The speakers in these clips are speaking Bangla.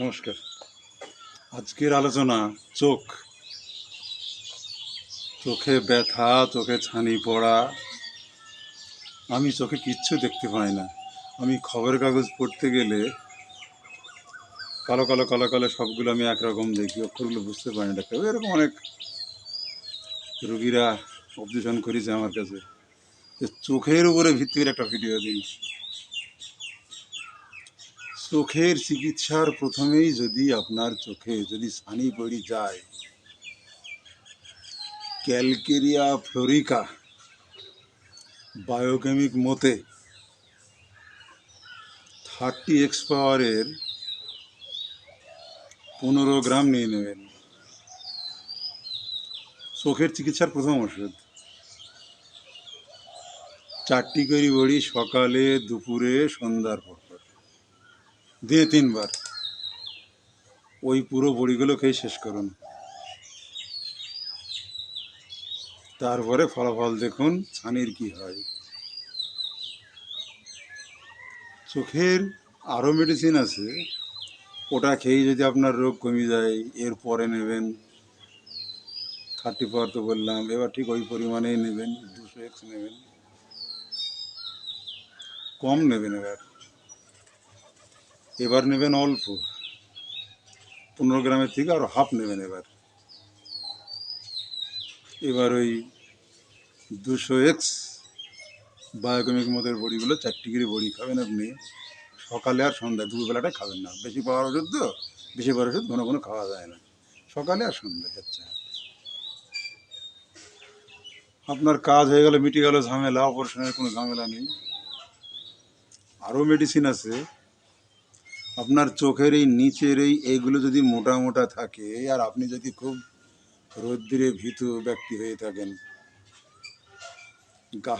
নমস্কার। আজকের আলোচনা চোখ। চোখে ব্যথা, চোখে ছানি পড়া। আমি চোখে কিচ্ছু দেখতে পাই না। আমি খবরের কাগজ পড়তে গেলে কালো কালো কালো কালো সবগুলো আমি একরকম দেখি, অক্ষরগুলো বুঝতে পারি না ডাক্তার। এরকম অনেক রুগীরা অবজেকশন করেছে আমার কাছে যে চোখের উপরে ভিত্তি করে একটা ভিডিও দিন। চোখের চিকিৎসার প্রথমেই যদি আপনার চোখে যদি ছানি পড়ে যায়, ক্যালকেরিয়া ফ্লোরিকা বায়োকেমিক মতে 30x পাওয়ারের 15 গ্রাম নিয়ে নেবেন। চোখের চিকিৎসার প্রথম ওষুধ। 4টি করে বড়ি সকালে, দুপুরে, সন্ধ্যার পর দিয়ে 3 বার ওই পুরো বড়িগুলো খেয়ে শেষ করুন। তারপরে ফলাফল দেখুন ছানির কি হয়। চোখের আরও মেডিসিন আছে, ওটা খেয়ে যদি আপনার রোগ কমে যায় এরপরে নেবেন। 30 পাওয়ার তো বললাম, এবার ঠিক ওই পরিমাণেই নেবেন, 200x নেবেন, কম নেবেন। এবার নেবেন অল্প, 15 গ্রামের থেকে আরও হাফ নেবেন। এবার ওই 200x বায়োকেমিক মতের বড়িগুলো 4টি করে বড়ি খাবেন আপনি সকালে আর সন্ধ্যায়। দুপুরবেলাটা খাবেন না, বেশি পাওয়ার ওষুধ তো, বেশি পাওয়ার ওষুধ ঘন ঘন খাওয়া যায় না। সকালে আর সন্ধ্যায় আচ্ছা আপনার কাজ হয়ে গেল, মিটে গেল ঝামেলা, অপারেশনের কোনো ঝামেলা নেই। আরও মেডিসিন আছে। আপনার চোখের এই নিচের এইগুলো যদি মোটা মোটা থাকে আর আপনি যদি খুব রৌদ্রে ভীতু ব্যক্তি হয়ে থাকেন,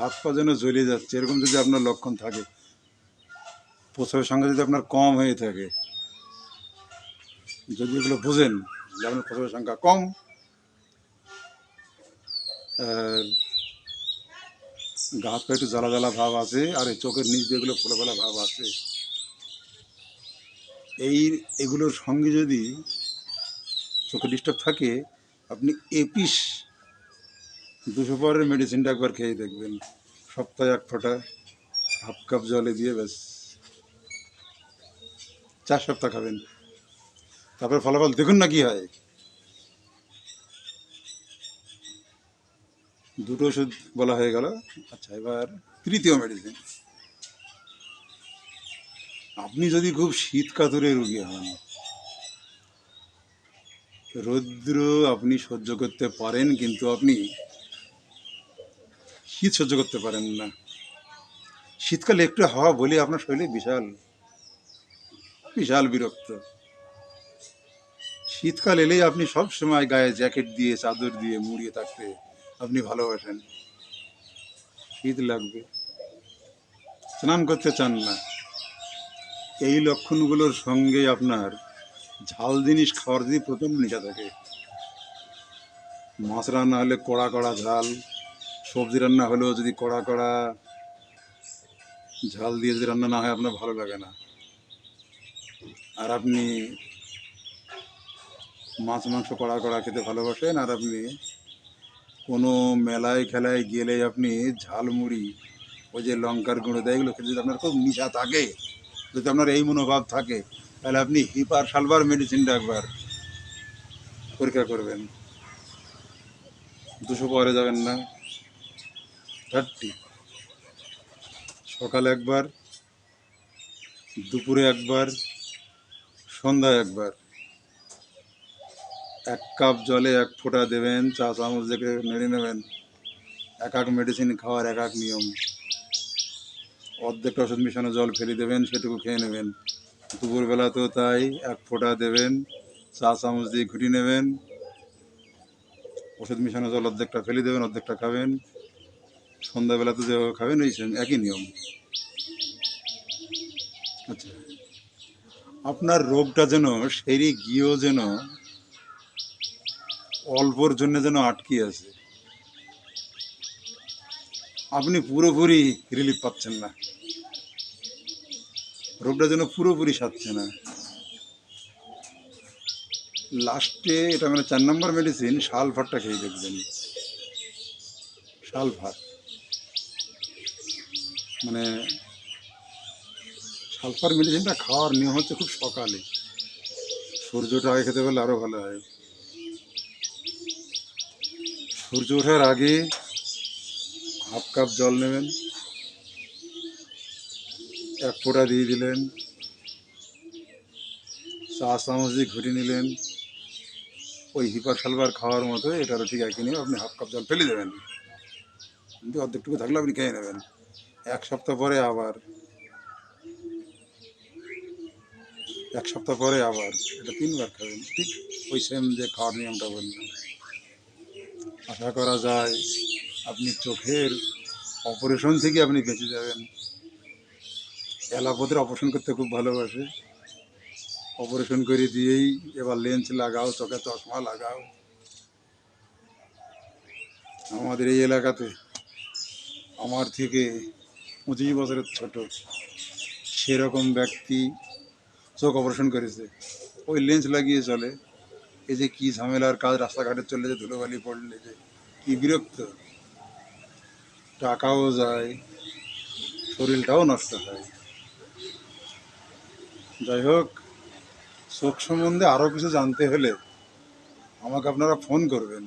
হাত পা যেন জ্বলে যাচ্ছে, এরকম যদি আপনার লক্ষণ থাকে, প্রসবের সংখ্যা যদি আপনার কম হয়ে থাকে, যদি এগুলো বুঝেন যে আপনার প্রসবের সংখ্যা কম, আর গা হাত পা একটু জ্বালা জ্বালা ভাব আছে, আর এই চোখের নিচ দিয়ে এগুলো ফোলা ফোলা ভাব আছে, এগুলোর সঙ্গে যদি চোখে ডিস্টার্ব থাকে, আপনি এপিস 200 পাওয়ারের মেডিসিনটা একবার খেয়ে দেখবেন। সপ্তাহে 1 ফোঁটা, হাফ কাপ জলে দিয়ে, ব্যাস 4 সপ্তাহ খাবেন। তারপরে ফলাফল দেখুন না কি হয়। 2টো ওষুধ বলা হয়ে গেল। আচ্ছা, এবার তৃতীয় মেডিসিন। আপনি যদি খুব শীত কাতুরে রোগী হন, রৌদ্র আপনি সহ্য করতে পারেন কিন্তু আপনি শীত সহ্য করতে পারেন না, শীতকালে একটু হাওয়া বলে আপনার শরীরে বিশাল বিশাল বিরক্ত। শীতকাল এলেই আপনি সব সময় গায়ে জ্যাকেট দিয়ে, চাদর দিয়ে মুড়িয়ে থাকতে আপনি ভালোবাসেন। শীত লাগবে, স্নান করতে চান না। এই লক্ষণগুলোর সঙ্গে আপনার ঝাল জিনিস খাওয়ার যদি প্রথম নেশা থাকে, মাছ রান্না হলে কড়া কড়া ঝাল, সবজি রান্না হলেও যদি কড়া কড়া ঝাল দিয়ে যদি রান্না না হয় আপনার ভালো লাগে না, আর আপনি মাছ মাংস কড়া কড়া খেতে ভালোবাসেন, আর আপনি কোনো মেলায় খেলায় গেলে আপনি ঝালমুড়ি, ওই যে লঙ্কার গুঁড়ো দেয়, এগুলো খেতে যদি আপনার খুব নেশা থাকে, যদি আপনার এই মনোভাব থাকে, তাহলে আপনি হিপার সালভার মেডিসিনটা একবার পরীক্ষা করবেন। 200 পাওয়ারে যাবেন না, 30, সকালে একবার, দুপুরে একবার, সন্ধ্যায় একবার। 1 কাপ জলে 1 ফোঁটা দেবেন, চা চামচ দেখে নেড়ে নেবেন। এক মেডিসিন খাওয়ার এক নিয়ম। অর্ধেকটা ওষুধ মিশানো জল ফেলে দেবেন, সেটুকু খেয়ে নেবেন। দুপুরবেলাতেও তাই, 1 ফোঁটা দেবেন, চা চামচ দিয়ে ঘুরিয়ে নেবেন, ওষুধ মিশানো জল অর্ধেকটা ফেলে দেবেন, অর্ধেকটা খাবেন। সন্ধ্যাবেলাতে যেভাবে খাবেন ওই একই নিয়ম। আচ্ছা, আপনার রোগটা যেন সেরে গিয়েও যেন অল্পর জন্য যেন আটকে আছে, আপনি পুরোপুরি রিলিফ পাচ্ছেন না, রোগটা যেন পুরোপুরি সারছে না। লাস্টে এটা মানে 4 নম্বর মেডিসিন সালফারটা খেয়ে দেখবেন। সালফার মানে সালফার মেডিসিনটা খাওয়ার নিয়ম হচ্ছে খুব সকালে, সূর্যটা আগে খেতে পারলে আরও ভালো হয়। সূর্য ওঠার আগে ½ কাপ জল নেবেন, 1 ফোঁটা দিয়ে দিলেন, 4 চামচ দিয়ে ঘুরিয়ে নিলেন। ওই হিপার সালফার খাওয়ার মতো এটারও ঠিক একই নিয়ে আপনি ½ কাপ জল ফেলে দেবেন, কিন্তু অর্ধেকটুকু থাকলে আপনি খেয়ে নেবেন। 1 সপ্তাহ পরে আবার 1 সপ্তাহ পরে আবার এটা 3 বার খাবেন, ঠিক ওই সেম যে খাওয়ার নিয়মটা বললাম। আশা করা যায় আপনি চোখের অপারেশন থেকে আপনি বেঁচে যাবেন। এলাপথের অপারেশন করতে খুব ভালোবাসে, অপারেশন করে দিয়েই এবার লেন্স লাগাও, চোখে চশমা লাগাও। আমাদের এই এলাকাতে আমার থেকে 25 বছরের ছোট সেরকম ব্যক্তি চোখ অপারেশন করেছে, ওই লেন্স লাগিয়ে চলে। এই যে কী ঝামেলার কাজ, রাস্তাঘাটে চললে যে ধুলোবালি পড়লে যে কী বিরক্ত, টাকাও যায়, শরীরটাও নষ্ট হয়। যাই হোক, চোখ সম্বন্ধে আরও কিছু জানতে হলে আমাকে আপনারা ফোন করবেন।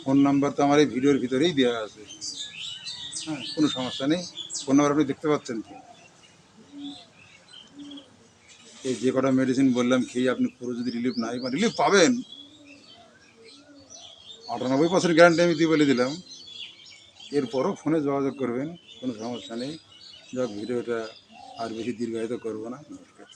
ফোন নাম্বার তো আমার এই ভিডিওর ভিতরেই দেওয়া আছে। হ্যাঁ, কোনো সমস্যা নেই, ফোন নাম্বার আপনি দেখতে পাচ্ছেন তো। এই যে কটা মেডিসিন বললাম খেয়ে আপনি পুরো যদি রিলিফ নাই পান, রিলিফ পাবেন, 98% গ্যারান্টি আমি দিয়ে বলে দিলাম। এরপরও ফোনে যোগাযোগ করবেন, কোনো সমস্যা নেই। যাক, ভিডিওটা আর বেশি দীর্ঘায়িত করবো না। নমস্কার।